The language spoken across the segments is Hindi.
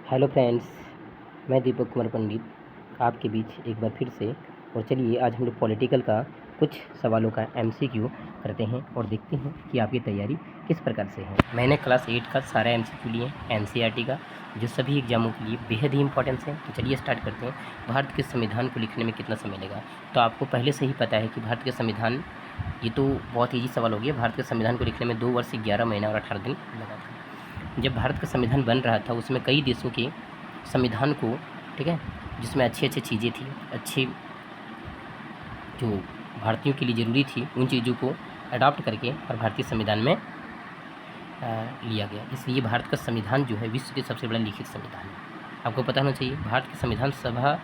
हेलो फ्रेंड्स, मैं दीपक कुमार पंडित आपके बीच एक बार फिर से। और चलिए आज हम लोग पॉलिटिकल का कुछ सवालों का एमसीक्यू करते हैं और देखते हैं कि आपकी तैयारी किस प्रकार से है। मैंने क्लास 8 का सारा एमसीक्यू लिए एनसीईआरटी का, जो सभी एग्जामों के लिए बेहद ही इंपॉर्टेंस है। तो चलिए स्टार्ट करते हैं। भारत के संविधान को लिखने में कितना समय लगा? तो आपको पहले से ही पता है कि भारत के संविधान, ये तो बहुत ईजी सवाल हो गया, भारत के संविधान को लिखने में 2 वर्ष 11 महीना और 18 दिन लगा था। जब भारत का संविधान बन रहा था उसमें कई देशों के संविधान को, ठीक है, जिसमें अच्छी अच्छी चीज़ें थी, अच्छी जो भारतीयों के लिए ज़रूरी थी, उन चीज़ों को अडॉप्ट करके और भारतीय संविधान में लिया गया। इसलिए भारत का संविधान जो है विश्व के सबसे बड़ा लिखित संविधान है। आपको पता होना चाहिए भारत की संविधान सभा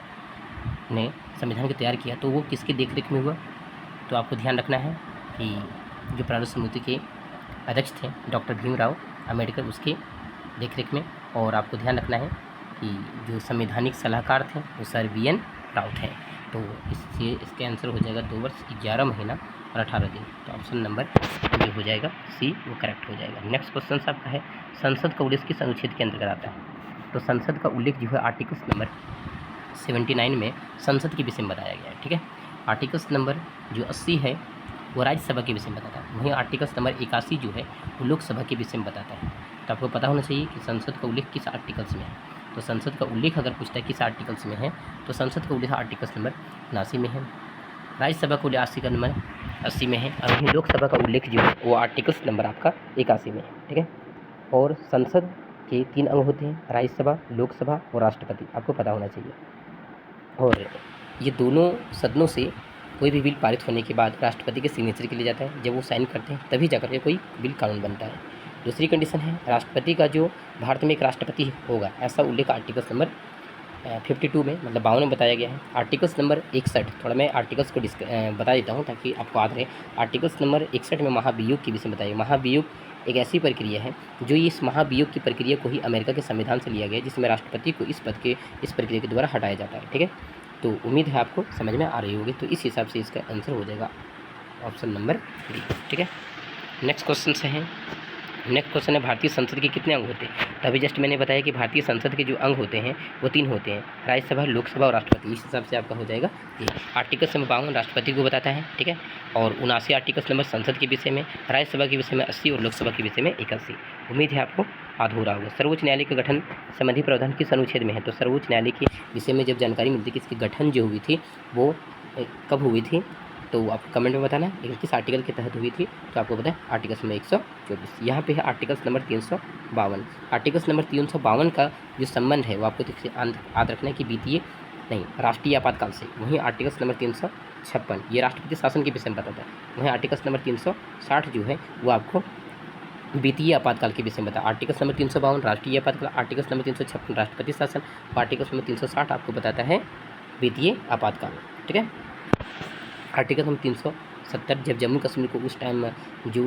ने संविधान को तैयार किया तो वो किसके देखरेख में हुआ? तो आपको ध्यान रखना है कि जो प्रारूप समिति के अध्यक्ष थे डॉक्टर भीमराव अम्बेडकर, उसके देखरेख में। और आपको ध्यान रखना है कि जो संवैधानिक सलाहकार थे वो सर वी.एन. राव थे। तो इसके आंसर हो जाएगा 2 वर्ष 11 महीना और 18 दिन। तो ऑप्शन नंबर जो हो जाएगा सी, वो करेक्ट हो जाएगा। नेक्स्ट क्वेश्चन आपका है, संसद का उल्लेख किस अनुच्छेद के अंतर्गत आता है? तो संसद का उल्लेख जो है आर्टिकल्स नंबर 79 में संसद के विषय में बताया गया है। ठीक है, आर्टिकल्स नंबर जो 80 है वो राज्यसभा के विषय में बताता है, वहीं आर्टिकल्स नंबर 81 जो है वो लोकसभा के विषय में बताता है। तो आपको पता होना चाहिए कि संसद का उल्लेख किस आर्टिकल्स में है। तो संसद का उल्लेख अगर पूछता है किस आर्टिकल्स में है, तो संसद का उल्लेख आर्टिकल्स नंबर 79 में है। राज्यसभा का उल्लेख आर्टिकल नंबर 80 में है, और वहीं लोकसभा का उल्लेख जो है वो आर्टिकल्स नंबर आपका 81 में है। ठीक है, और संसद के 3 अंग होते हैं, राज्यसभा, लोकसभा और राष्ट्रपति। आपको पता होना चाहिए। और ये दोनों सदनों से कोई भी बिल पारित होने के बाद राष्ट्रपति के सिग्नेचर के लिए जाता है। जब वो साइन करते हैं तभी जाकर के कोई बिल कानून बनता है। दूसरी कंडीशन है, राष्ट्रपति का जो भारत में एक राष्ट्रपति होगा ऐसा उल्लेख आर्टिकल्स नंबर 52 में, मतलब 52 में बताया गया है। आर्टिकल्स नंबर 61, थोड़ा मैं आर्टिकल्स को बता देता हूँ ताकि आपको याद रहे। आर्टिकल्स नंबर 61 में महाभियोग के विषय में बताया। महाभियोग एक ऐसी प्रक्रिया है जो इस महाभियोग की प्रक्रिया को ही अमेरिका के संविधान से लिया गया, जिसमें राष्ट्रपति को इस प्रक्रिया के द्वारा हटाया जाता है। ठीक है, तो उम्मीद है आपको समझ में आ रही होगी। तो इस हिसाब से इसका आंसर हो जाएगा ऑप्शन नंबर डी। ठीक है, नेक्स्ट क्वेश्चन से है। नेक्स्ट क्वेश्चन है, भारतीय संसद के कितने अंग होते हैं? तो अभी जस्ट मैंने बताया कि भारतीय संसद के जो अंग होते हैं वो 3 होते हैं, राज्यसभा, लोकसभा और राष्ट्रपति। इस हिसाब से आपका हो जाएगा ये। आर्टिकल नंबर 52 राष्ट्रपति को बताता है। ठीक है, और 79 आर्टिकल्स नंबर संसद के विषय में, राज्यसभा के विषय में 80 और लोकसभा के विषय में 81। उम्मीद है आपको याद हो रहा होगा। सर्वोच्च न्यायालय का गठन संबंधी प्रावधान किस अनुच्छेद में है? तो सर्वोच्च न्यायालय के विषय में जब जानकारी मिलती है कि इसकी गठन जो हुई थी वो कब हुई थी, तो आपको कमेंट में बताना है, लेकिन किस आर्टिकल के तहत हुई थी। तो आपको पता है आर्टिकल्स नंबर 124। यहाँ पे है आर्टिकल्स नंबर 352। आर्टिकल्स नंबर 352 का जो संबंध है वो आपको याद रखना है कि वित्तीय नहीं, राष्ट्रीय आपातकाल से। वहीं आर्टिकल्स नंबर 356 ये राष्ट्रपति शासन के विषय में बताता है। वहीं आर्टिकल्स नंबर 360 जो है वो आपको वित्तीय आपातकाल के विषय में बताया। आर्टिकल्स नंबर 352 राष्ट्रीय आपातकाल, आर्टिकल्स नंबर 356 राष्ट्रपति शासन, आर्टिकल्स नंबर 360 आपको बताता है वित्तीय आपातकाल। ठीक है, आर्टिकल नंबर 370 जब जम्मू कश्मीर को उस टाइम जो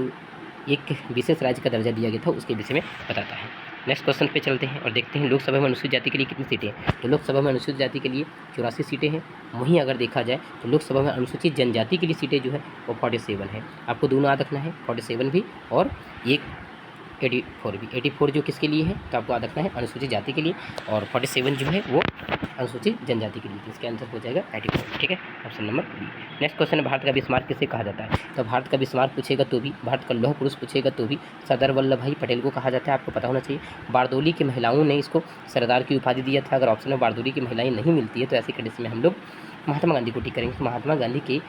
एक विशेष राज्य का दर्जा दिया गया था उसके विषय में बताता है। नेक्स्ट क्वेश्चन पे चलते हैं और देखते हैं लोकसभा में अनुसूचित जाति के लिए कितनी सीटें हैं। तो लोकसभा में अनुसूचित जाति के लिए 84 सीटें हैं। वहीं अगर देखा जाए तो लोकसभा में अनुसूचित जनजाति के लिए सीटें जो है वो 47 है। आपको दोनों याद रखना है, 47 भी और एक 84 भी। 84 जो किसके लिए है? तो आपको याद रखना है अनुसूचित जाति के लिए, और 47 जो है वो अनुसूचित जनजाति के लिए। तो इसका आंसर हो जाएगा 84। ठीक है, option number B. Next question है, भारत का बिस्मार्क किसे कहा जाता है? तो भारत का बिस्मार्क पूछेगा तो भी, भारत का लौह पुरुष पूछेगा तो भी सरदार वल्लभ भाई पटेल को कहा जाता है। आपको पता होना चाहिए। बारदोली की महिलाओं ने इसको सरदार की उपाधि दिया था। अगर ऑप्शन में बारदोली की महिलाएं नहीं मिलती है तो ऐसी कंडीशन में हम लोग महात्मा गांधी को टिक करेंगे। महात्मा गांधी के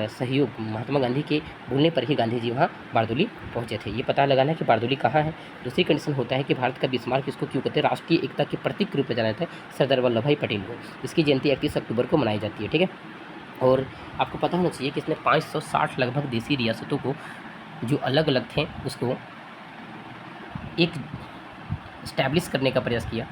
सहयोग, महात्मा गांधी के बोलने पर ही गांधी जी वहाँ बारदोली पहुँचे थे। ये पता लगाना है कि बारदोली कहाँ है। दूसरी कंडीशन होता है कि भारत का बिस्मार्क इसको क्यों कहते हैं? राष्ट्रीय एकता के प्रतीक के रूप में जाना जाता है सरदार वल्लभ भाई पटेल को। इसकी जयंती 31 अक्टूबर को मनाई जाती है। ठीक है, और आपको पता होना चाहिए कि इसने 560 लगभग देसी रियासतों को जो अलग अलग थे उसको एक इस्टेब्लिश करने का प्रयास किया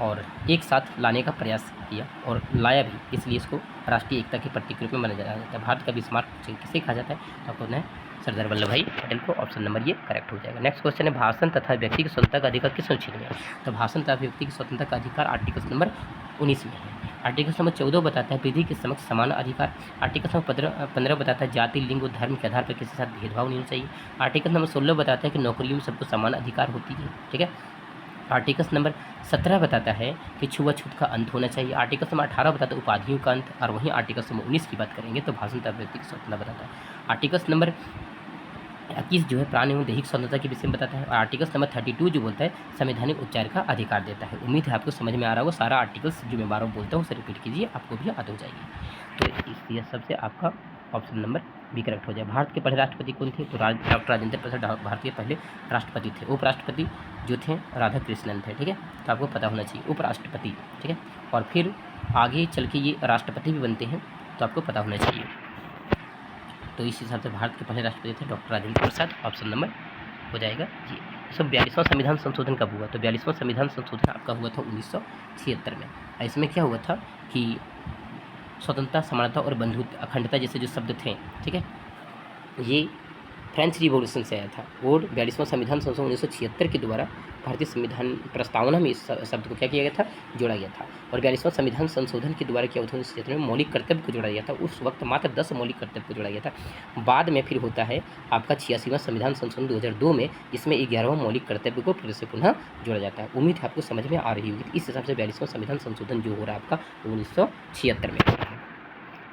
और एक साथ लाने का प्रयास किया और लाया भी, इसलिए इसको राष्ट्रीय एकता के प्रतीक के रूप में माना जाता है। भारत का बिस्मार्क किसे कहा जाता है? तो आपको है सरदार वल्लभ भाई पटेल को। ऑप्शन नंबर ये करेक्ट हो जाएगा। नेक्स्ट क्वेश्चन है, भाषण तथा व्यक्ति की स्वतंत्रता का अधिकार किस अनुच्छेद में है? तो भाषण तथा व्यक्ति की स्वतंत्रता का अधिकार आर्टिकल नंबर 19 में है। आर्टिकल नंबर 14 बताता है विधि के समक्ष समान अधिकार। आर्टिकल नंबर 15 बताता है जाति, लिंग और धर्म के आधार पर किसी के साथ भेदभाव नहीं होना चाहिए। आर्टिकल नंबर 16 बताता है कि नौकरियों में सबको समान अधिकार होती है। ठीक है, आर्टिकल नंबर 17 बताता है कि छुआछूत का अंत होना चाहिए। आर्टिकल नंबर 18 बताता है उपाधियों का अंत, और वहीं आर्टिकल नंबर 19 की बात करेंगे तो भाषण तथा व्यक्ति की स्वतंत्रता बताता है। आर्टिकल नंबर 21 जो है प्राण एवं दैहिक स्वतंत्रता के विषय में बताता है। और आर्टिकल नंबर 32 जो बोलता है संवैधानिक उपचार का अधिकार देता है। उम्मीद है आपको समझ में आ रहा होगा। सारा आर्टिकल्स जो मैं बार बार बोलता हूँ उसे रिपीट कीजिए, आपको भी याद हो जाएगी। तो इस सबसे आपका ऑप्शन नंबर बी करेक्ट हो जाए। भारत के पहले राष्ट्रपति कौन थे? तो डॉक्टर राजेंद्र प्रसाद भारत के पहले राष्ट्रपति थे। उपराष्ट्रपति जो थे राधा कृष्णन थे, ठीक है, तो आपको पता होना चाहिए उपराष्ट्रपति, ठीक है। और फिर आगे चल के ये राष्ट्रपति भी बनते हैं, तो आपको पता होना चाहिए। तो इस हिसाब से भारत के पहले राष्ट्रपति थे doctor Rajendra Prasad, option number हो जाएगा जी। सब 42वां संविधान संशोधन कब हुआ? तो 42वां संविधान संशोधन आपका हुआ था 1976 में। इसमें क्या हुआ था कि स्वतंत्रता, समानता और बंधुत्व, अखंडता जैसे जो शब्द थे, ठीक है, ये फ्रेंच रिवॉल्यूशन से आया था। और 42वां संविधान संशोधन 1976 के द्वारा भारतीय संविधान प्रस्तावना में इस शब्द को क्या किया गया था? जोड़ा गया था। और 42वां संविधान संशोधन के द्वारा क्या होता है? 1976 में मौलिक कर्तव्य को जोड़ा गया था। उस वक्त मात्र 10 मौलिक कर्तव्य को जोड़ा गया था। बाद में फिर होता है आपका 86वां संविधान संशोधन 2002 में, इसमें 11वां मौलिक कर्तव्य को फिर से पुनः जोड़ा जाता है। उम्मीद है आपको समझ में आ रही होगी। इस हिसाब से 42वां संविधान संशोधन जो हो रहा है आपका 1976 में।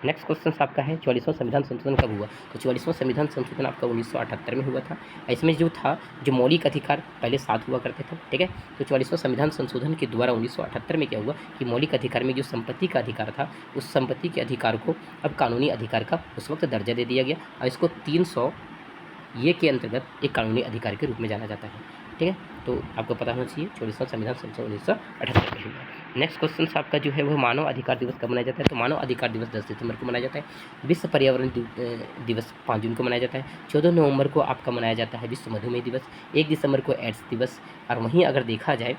नेक्स्ट क्वेश्चन आपका है 44वां संविधान संशोधन कब हुआ? तो 44वां संविधान संशोधन आपका 1978 में हुआ था। इसमें जो था, जो मौलिक अधिकार पहले 7 हुआ करते थे, ठीक है। तो 44वां संविधान संशोधन के द्वारा 1978 में क्या हुआ कि मौलिक अधिकार में जो संपत्ति का अधिकार था, उस संपत्ति के अधिकार को अब कानूनी अधिकार का उस वक्त दर्जा दे दिया गया, और इसको 300 ये के अंतर्गत एक कानूनी अधिकार के रूप में जाना जाता है, ठीक है। तो आपको पता होना चाहिए 44वां संविधान संशोधन 1978 में हुआ। नेक्स्ट क्वेश्चन आपका जो है वो मानव अधिकार दिवस कब मनाया जाता है? तो मानव अधिकार दिवस 10 दिसंबर को मनाया जाता है। विश्व पर्यावरण दिवस 5 जून को मनाया जाता है। 14 नवंबर को आपका मनाया जाता है विश्व मधुमेह दिवस। 1 दिसंबर को एड्स दिवस। और वहीं अगर देखा जाए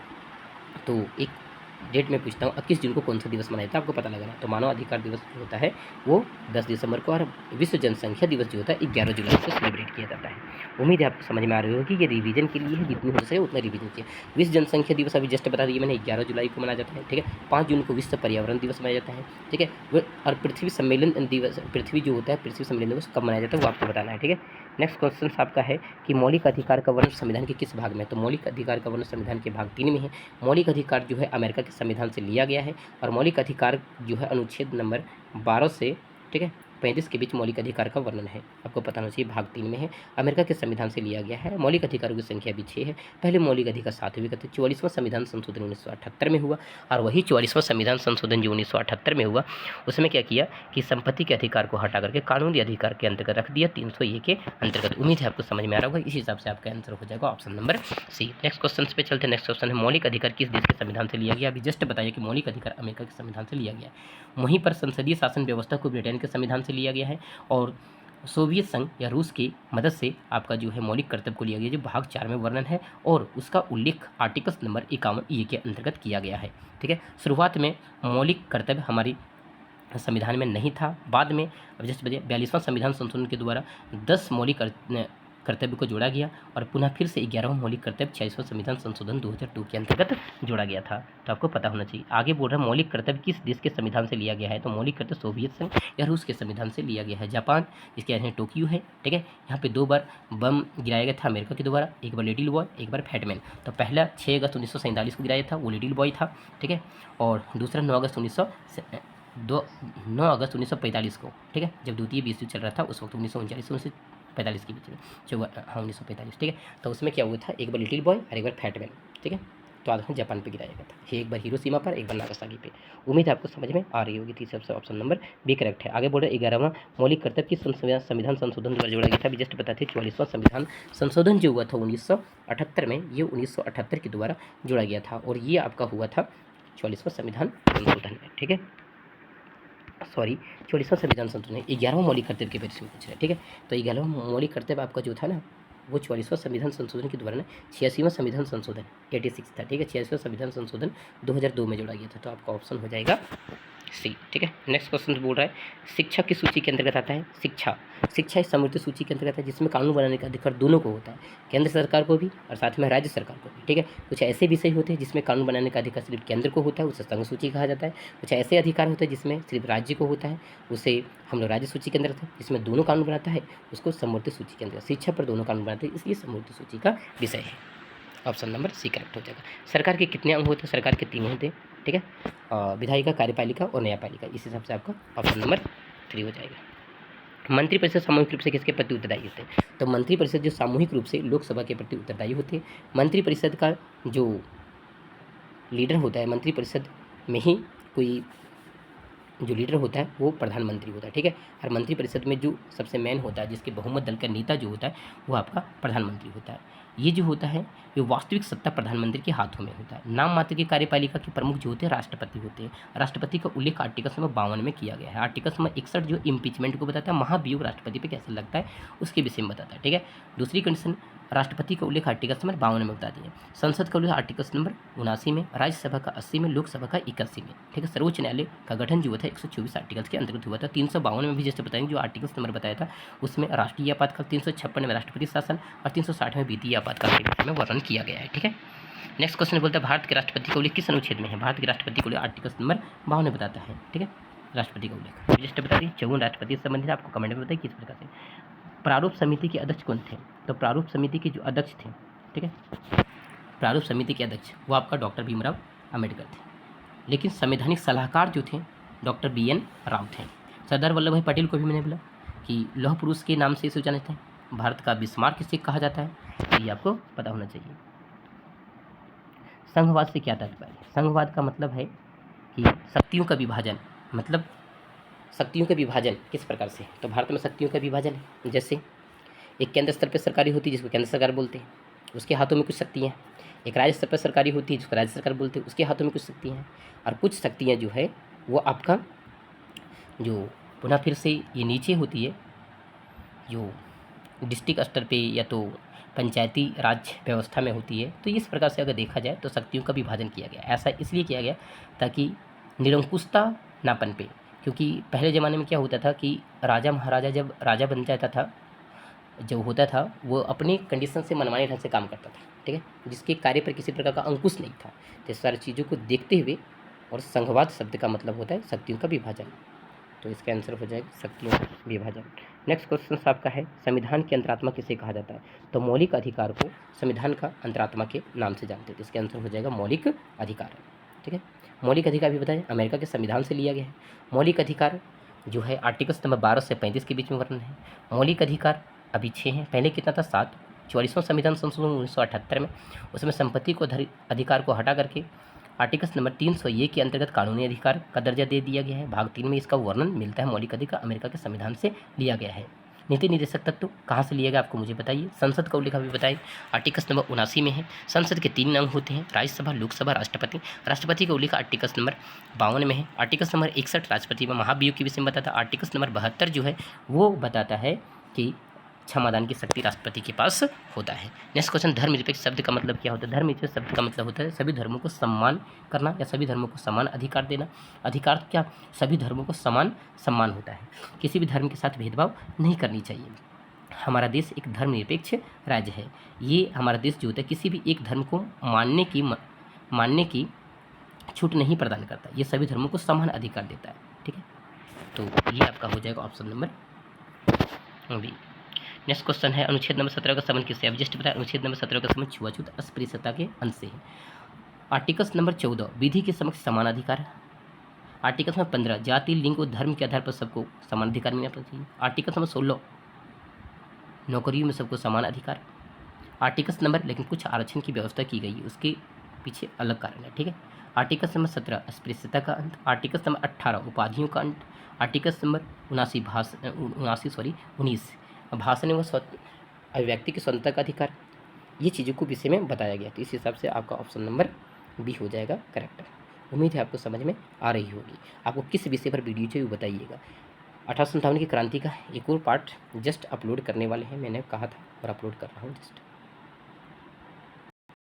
तो एक डेट में पूछता हूँ 21 जून को कौन सा दिवस मनाया जाता है? आपको पता लगाना है। तो मानव अधिकार दिवस जो होता है वो 10 दिसंबर को, और विश्व जनसंख्या दिवस जो होता है 11 जुलाई को सेलिब्रेट किया जाता है। उम्मीद है आपको समझ में आ रही होगी कि ये रिवीजन के लिए है, जितनी हो सके उतना रिवीजन किया। विश्व जनसंख्या दिवस अभी जस्ट बता दिया मैंने, 11 जुलाई को मनाया जाता है, ठीक है। 5 जून को विश्व पर्यावरण दिवस मनाया जाता है, ठीक है। और पृथ्वी सम्मेलन दिवस, पृथ्वी जो होता है पृथ्वी सम्मेलन दिवस कब मनाया जाता है वो आपको बताना है, ठीक है। नेक्स्ट क्वेश्चन आपका है कि मौलिक अधिकार का वर्णन संविधान के किस भाग में? तो मौलिक अधिकार का वर्णन संविधान के भाग 3 में है। मौलिक अधिकार जो है अमेरिका के संविधान से लिया गया है, और मौलिक अधिकार जो है अनुच्छेद नंबर 12 से, ठीक है, 35 के बीच मौलिक अधिकार का वर्णन है। आपको पता होना चाहिए भाग 3 में है, अमेरिका के संविधान से लिया गया है। मौलिक अधिकारों की संख्या भी 6 है। पहले मौलिक अधिकार 7 हुए करते। 44वां संविधान संशोधन 1978 में हुआ, और वही 44वां संविधान संशोधन जो 1978 में हुआ उसमें क्या किया कि संपत्ति के अधिकार को हटा करके कानूनी अधिकार के अंतर्गत रख दिया, 300 के अंतर्गत। उम्मीद है आपको समझ में आ रहा होगा। इस हिसाब से आपका आंसर हो जाएगा option number C. Next question पे चलते हैं। नेक्स्ट क्वेश्चन है मौलिक अधिकार किस देश के संविधान से लिया गया? अभी जस्ट बताइए कि मौलिक अधिकार अमेरिका के संविधान से लिया गया। वहीं पर संसदीय शासन व्यवस्था को ब्रिटेन के संविधान से लिया गया है, और सोवियत संघ या रूस की मदद से आपका जो है मौलिक कर्तव्य को लिया गया, जो भाग 4 में वर्णन है, और उसका उल्लेख आर्टिकल नंबर 51 के अंतर्गत किया गया है, ठीक है। शुरुआत में मौलिक कर्तव्य हमारी संविधान में नहीं था। बाद में अब जैसे 42वां संविधान संशोधन के द्वारा 10 मौलिक कर्तव्य को जोड़ा गया, और पुनः फिर से 11वां मौलिक कर्तव्य 46वां संविधान संशोधन 2002 के अंतर्गत जोड़ा गया था। तो आपको पता होना चाहिए। आगे बोल रहा है मौलिक कर्तव्य किस देश के संविधान से लिया गया है? तो मौलिक कर्तव्य सोवियत संघ या रूस के संविधान से लिया गया है। जापान, इसके यहाँ टोक्यो है, ठीक है। यहाँ पे 2 बार बम गिराया गया था अमेरिका के द्वारा, एक बार लिटिल बॉय, एक बार फैटमैन। तो पहला 6 अगस्त 1947 को गिराया था, वो लिटिल बॉय था, ठीक है। और दूसरा 9 अगस्त 1945 को, ठीक है, जब द्वितीय विश्व युद्ध चल रहा था उस वक्त 1939 से 1945 के बीच में, 1945, ठीक है। तो उसमें क्या हुआ था, एक बार लिटिल बॉय और एक बार फैटमैन, ठीक है। तो आधा जापान पे गिराया गया था, एक बार हिरोशिमा पर, एक बार नागासाकी पे। उम्मीद है आपको समझ में आ रही होगी। तीसरा से ऑप्शन नंबर बी करेक्ट है। आगे बोल रहे 11वां मौलिक कर्तव्य किस संविधान संशोधन द्वारा जोड़ा गया था? अभी जस्ट बताते 44वां संविधान संशोधन जो हुआ था 1978 में, ये 1978 के द्वारा जोड़ा गया था, और ये आपका हुआ था 44वां संविधान संशोधन में, ठीक है। सॉरी, 44वां संविधान संशोधन 11वां मौलिक कर्तव्य के बारे में पूछ रहे हैं, ठीक है। तो 11वां मौलिक कर्तव्य आपका जो था ना, वो 44वां संविधान संशोधन के द्वारा ना 86वां संविधान संशोधन 86 था, ठीक है। 86वां संविधान संशोधन 2002 में जोड़ा गया था। तो आपका ऑप्शन हो जाएगा सी, ठीक है। नेक्स्ट क्वेश्चन बोल रहा है शिक्षा की सूची के अंतर्गत आता है। शिक्षा इस समृद्ध सूची के अंतर्गत है, जिसमें कानून बनाने का अधिकार दोनों को होता है, केंद्र सरकार को भी और साथ में राज्य सरकार को भी, ठीक है। कुछ ऐसे विषय होते हैं जिसमें कानून बनाने का अधिकार सिर्फ केंद्र को होता है, उसे संघ सूची कहा जाता है। कुछ ऐसे अधिकार होते हैं जिसमें सिर्फ राज्य को होता है, उसे हम लोग राज्य सूची के अंदर है। जिसमें दोनों कानून बनाता है उसको समृद्ध सूची के अंदर। शिक्षा पर दोनों कानून बनाते हैं, इसलिए समृद्ध सूची का विषय है। ऑप्शन नंबर सी करेक्ट हो जाएगा। सरकार के कितने अंग होते हैं? सरकार के 3 होते हैं, ठीक है, विधायिका, कार्यपालिका और न्यायपालिका। इस हिसाब से आपका ऑप्शन नंबर 3 हो जाएगा। मंत्रिपरिषद सामूहिक रूप से किसके प्रति उत्तरदायी होते हैं? तो मंत्रिपरिषद जो सामूहिक रूप से लोकसभा के प्रति उत्तरदायी होते हैं। मंत्रिपरिषद का जो लीडर होता है, मंत्रिपरिषद में ही कोई जो लीडर होता है वो प्रधानमंत्री होता है, ठीक है। और मंत्रिपरिषद में जो सबसे मेन होता है, जिसके बहुमत दल का नेता जो होता है, वो आपका प्रधानमंत्री होता है। ये जो होता है, ये वास्तविक सत्ता प्रधानमंत्री के हाथों में होता है। नाम मात्र की कार्यपालिका के प्रमुख जो होते हैं राष्ट्रपति होते हैं। राष्ट्रपति का उल्लेख आर्टिकल नंबर 52 में किया गया है। आर्टिकल नंबर 61 जो इम्पीचमेंट को बताता है, महाभियोग राष्ट्रपति पे कैसे लगता है, उसके विषय में बताता है, ठीक है। दूसरी कंडीशन, राष्ट्रपति का उल्लेख आर्टिकल नंबर 52 में बता दिया। संसद का उल्लेख आर्टिकल नंबर 79 में, राज्यसभा का 80 में, लोकसभा का 81 में, ठीक है। सर्वोच्च न्यायालय का गठन जो हुआ था 124 आर्टिकल्स के अंतर्गत हुआ था। 352 में भी जैसे बताएंगे, जो आर्टिकल्स नंबर बताया था उसमें राष्ट्रीय आपातकाल, 356 में राष्ट्रपति शासन और 360 में वित्तीय आपातकाल के विषय में वर्णन किया गया है, ठीक है। नेक्स्ट क्वेश्चन बोलता है भारत के राष्ट्रपति का उल्लेख किस अनुच्छेद में है? भारत के राष्ट्रपति का उल्लेख आर्टिकल नंबर 52 में बताता है, ठीक है। राष्ट्रपति का उल्लेख जस्ट बता दी। 54 राष्ट्रपति से संबंधित आपको कमेंट में बताइए किस प्रकार से। प्रारूप समिति के अध्यक्ष कौन थे? तो प्रारूप समिति के जो अध्यक्ष थे, ठीक है, प्रारूप समिति के अध्यक्ष वो आपका डॉक्टर भीमराव अम्बेडकर थे। लेकिन संवैधानिक सलाहकार जो थे डॉक्टर BN राव थे। सरदार वल्लभ भाई पटेल को भी मैंने बोला कि लौह पुरुष के नाम से इसे जाने थे। भारत का बिस्मार्क किसे कहा जाता है, तो ये आपको पता होना चाहिए। संघवाद से क्या तात्पर्य? संघवाद का मतलब है कि शक्तियों का विभाजन, मतलब शक्तियों का विभाजन किस प्रकार से? तो भारत में शक्तियों का विभाजन है। जैसे एक केंद्र स्तर पर सरकारी होती है जिसको केंद्र सरकार बोलते हैं, उसके हाथों में कुछ शक्तियाँ। एक राज्य स्तर पर सरकारी होती है जिसको राज्य सरकार बोलते हैं, उसके हाथों में कुछ शक्तियाँ हैं। और कुछ शक्तियाँ जो है वो आपका जो पुनः फिर से ये नीचे होती है, जो डिस्ट्रिक्ट स्तर पे या तो पंचायती राज व्यवस्था में होती है। तो इस प्रकार से अगर देखा जाए तो शक्तियों का विभाजन किया गया। ऐसा इसलिए किया गया ताकि निरंकुशता ना पनपे, क्योंकि पहले ज़माने में क्या होता था कि राजा महाराजा जब राजा बन जाता था, जो होता था वो अपनी कंडीशन से मनमाने ढंग से काम करता था, ठीक है, जिसके कार्य पर किसी प्रकार का अंकुश नहीं था। तो सारी चीज़ों को देखते हुए, और संघवाद शब्द का मतलब होता है शक्तियों का विभाजन, तो इसका आंसर हो जाएगा शक्तियों का विभाजन। नेक्स्ट क्वेश्चन आपका है संविधान की अंतरात्मा किसे कहा जाता है? तो मौलिक अधिकार को संविधान का अंतरात्मा के नाम से जानते हैं, तो इसका आंसर हो जाएगा मौलिक अधिकार, ठीक है। मौलिक अधिकार भी बताएं अमेरिका के संविधान से लिया गया है। मौलिक अधिकार जो है आर्टिकल नंबर 12 से 35 के बीच में वर्णन है। मौलिक अधिकार अभी 6 हैं, पहले कितना था 7। 44वां संविधान संशोधन 1978 में, उसमें संपत्ति को अधिकार को हटा करके आर्टिकल नंबर 301 के अंतर्गत कानूनी अधिकार का दर्जा दे दिया गया है। भाग 3 में इसका वर्णन मिलता है। मौलिक अधिकार अमेरिका के संविधान से लिया गया है। नीति निर्देशक तत्व कहाँ से लिया गया आपको मुझे बताइए। संसद का उल्लेख अभी बताइए, आर्टिकल नंबर 79 में है। संसद के 3 अंग होते हैं, राज्यसभा, लोकसभा, राष्ट्रपति। राष्ट्रपति का उल्लेख आर्टिकल नंबर 52 में है। आर्टिकल नंबर 61 राष्ट्रपति में महाभियोग के विषय में बताता है। आर्टिकल नंबर 72 जो है वो बताता है कि क्षमादान की शक्ति राष्ट्रपति के पास होता है। नेक्स्ट क्वेश्चन, धर्मनिरपेक्ष शब्द का मतलब क्या होता है? धर्मनिरपेक्ष शब्द का मतलब होता है सभी धर्मों को सम्मान करना या सभी धर्मों को समान अधिकार देना। अधिकार क्या? सभी धर्मों को समान सम्मान होता है, किसी भी धर्म के साथ भेदभाव नहीं करनी चाहिए। हमारा देश एक धर्मनिरपेक्ष राज्य है। ये हमारा देश जो होता है किसी भी एक धर्म को मानने की छूट नहीं प्रदान करता, ये सभी धर्मों को समान अधिकार देता है, ठीक है। तो ये आपका हो जाएगा option number B. Next question है अनुच्छेद नंबर 17 का संबंध किससे? अब जस्ट बताया अनुच्छेद नंबर 17 का संबंध छुआछूत अस्पृश्यता के अंश से है। आर्टिकल नंबर 14 विधि के समक्ष समान अधिकार। आर्टिकल नंबर 15 जाति, लिंग और धर्म के आधार पर सबको समान अधिकार मिलना चाहिए। आर्टिकल नंबर 16 नौकरियों में सबको समान अधिकार। आर्टिकल नंबर लेकिन कुछ आरक्षण की व्यवस्था की गई है, उसके पीछे अलग कारण है, ठीक है। आर्टिकल नंबर 17 अस्पृश्यता का अंत। आर्टिकल नंबर 18 उपाधियों का अंत। आर्टिकल नंबर 19 भाषण एवं अभिव्यक्ति की स्वतंत्रता का अधिकार। ये चीज़ों को विषय में बताया गया, तो इस हिसाब से आपका ऑप्शन नंबर बी हो जाएगा करेक्ट। उम्मीद है आपको समझ में आ रही होगी। आपको किस विषय पर वीडियो चाहिए बताइएगा। 1857 की क्रांति का एक और पार्ट जस्ट अपलोड करने वाले हैं, मैंने कहा था और अपलोड कर रहा हूँ जस्ट।